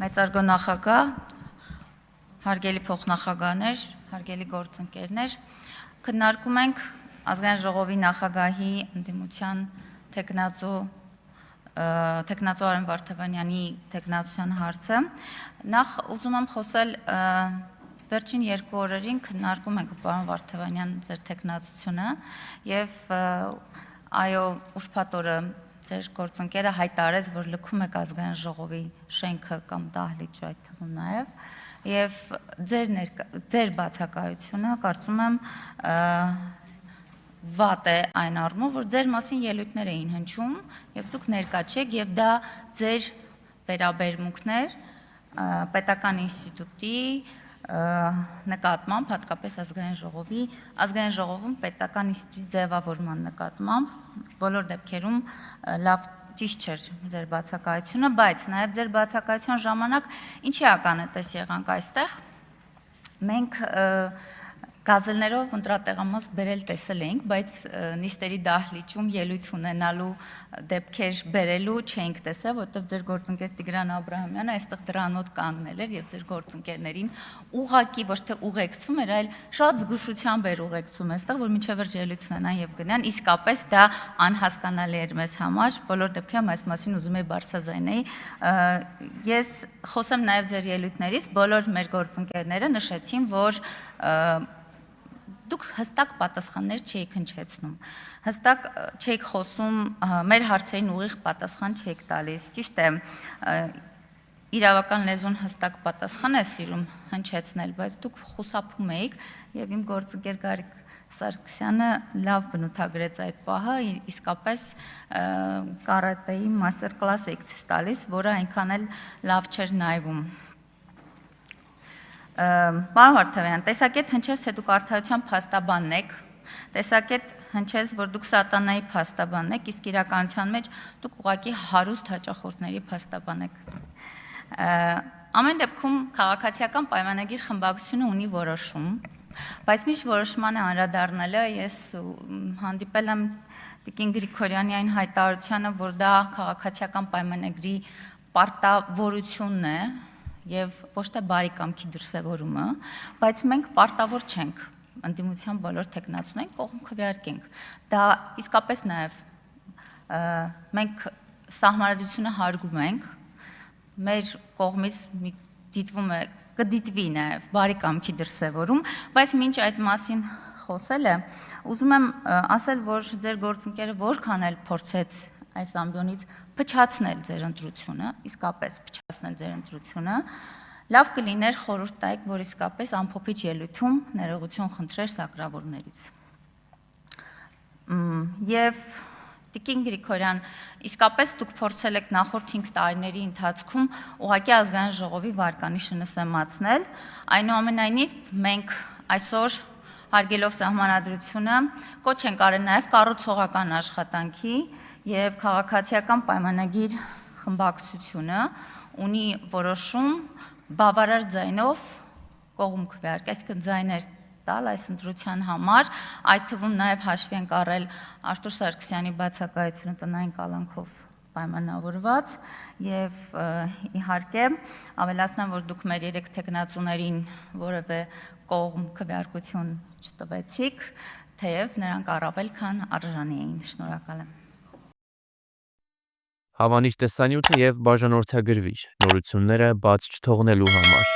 Մեծարգո նախագահ, հարգելի փոխնախագահներ, հարգելի գործընկերներ, քննարկում ենք Ազգային ժողովի նախագահի ընդդիմության թեկնածու Արեն Վարդավանյանի թեկնածության հարցը։ Նախ ուզում եմ խոսել վերջին 2 օրերին քննարկում ենք պարոն Վարդավանյան ձեր թեկնածությունը եւ այո ուրբաթ օրը ձեր գործընկերը հայտարարեց, որ լքում եք Ազգային ժողովի շենքը կամ դահլիճը այդ թվում եւ ձեր բացակայությունը կարծում եմ վատ է այն առումով, որ ձեր մասին ելույթներ էին հնչում եւ դուք ներկա չեք եւ դա ձեր վերաբերմունքներ պետական ինստիտուտի նկատմամբ, հատկապես Ազգային ժողովում պետական ինստիտուտի ձևավորման նկատմամբ բոլոր դեպքերում լավ ճիշտ չէր ձեր բացակայությունը, բայց նաև ձեր բացակայության ժամանակ ինչի ականատես եղանք այստեղ։ Մենք գազելներով ընտրատեղամաս բերել տեսել էինք, բայց նիստերի դահլիճում ելույթ ունենալու դեպքեր բերելու չէինք տեսել, որտեղ ձեր գործընկեր Տիգրան Աբրահամյանը այստեղ դրան մոտ կանգնել էր եւ ձեր գործընկերներին ուղղակի ոչ թե ուղեկցում էր, այլ շատ զգուշությամբ էր ուղեկցում այստեղ, որ մինչև վերջ ելույթ ունենան եւ գնան, իսկապես դա անհասկանալի էր մեզ համար, բոլոր դեպքերում այս մասին ուզում եի բարձրաձայնեի։ Ես խոսեմ նաեւ ձեր ելույթներից, բոլոր մեր գործընկերները նշեցին, որ դուք հստակ պատասխաններ չէիք հնչեցնում, հստակ չէիք խոսում, մեր հարցերին ուղիղ պատասխան չէիք տալիս, ճիշտ է, իրավական լեզուն հստակ պատասխան է սիրում հնչեցնել, բայց դուք խուսափում էիք եւ իմ գործընկեր Գարիկ Սարգսյանը լավ բնութագրեց այդ պահը, իսկապես կարատեի մաստեր կլաս եք ցույց տալիս, որը այնքան էլ լավ չէր նայվում։ Պարոն Վարդավյան, տեսակետ հնչեց, թե դուք արդարության փաստաբանն եք, տեսակետ հնչեց, որ դուք սատանայի փաստաբանն եք, իսկ իրականության մեջ դուք ուղղակի հարուստ հաճախորդների փաստաբան եք։ Ամեն դեպքում քաղաքացիական պայմանագիր խմբակցությունը ունի որոշում, բայց միշտ որոշմանը անդրադառնալը ես հանդիպել եմ Տիկին Գրիգորյանի այն հայտարարությանը, որ դա քաղաքացիական պայմանագրի պարտավորությունն է եւ ոչ թե բարի կամքի դրսեւորումը, բայց մենք պարտավոր չենք ընդդիմության բոլոր թեկնածուներին կողմ քվեարկենք։ Դա իսկապես նաեւ մենք սահմանադրությունը հարգում ենք, մեր կողմից դիտվում է կդիտվի նաեւ բարի կամքի դրսեւորում, բայց մինչ այդ մասին խոսելը ուզում եմ ասել, որ ձեր գործընկերը որքան էլ փորձեց այս ամբիոնից փչացնել ձեր ընտրությունը, իսկապես փչացնել ձեր ընտրությունը, լավ կլիներ խորհուրդ տայք, որ իսկապես ամփոփիչ ելույթում ներողություն խնդրեր սակրավորներից։ Եվ Տիկին Գրիգորյան, իսկապես դուք փորձել եք նախորդ 5 տարիների ընթացքում ուղղակի Ազգային ժողովի վարկանիշը նսեմացնել, այնուամենայնիվ մենք այսօր հարգելով սահմանադրությունը կոչ ենք արել նաև կառուցողական աշխատանքի եւ քաղաքացիական պայմանագիր խմբակցությունը ունի որոշում բավարար ձայնով կողմ քվեարկել, այսինքն ձայներ տալ այս ընտրության համար, այդ թվում նաև հաշվի ենք առել Արտուր Սարգսյանի բացակայությունը տնային կալանքով պայմանավորված եւ իհարկե ավելացնեմ, որ դուք մեր 3 թեկնածուներին որևէ կողմ քվեարկություն չտվեցիք, թեև նրանք առավել քան արժանի էին։ Շնորհակալ եմ։ Հավանիչ տեսանյութը եւ բաժանորդագրվիչ նորությունները բաց չթողնելու համար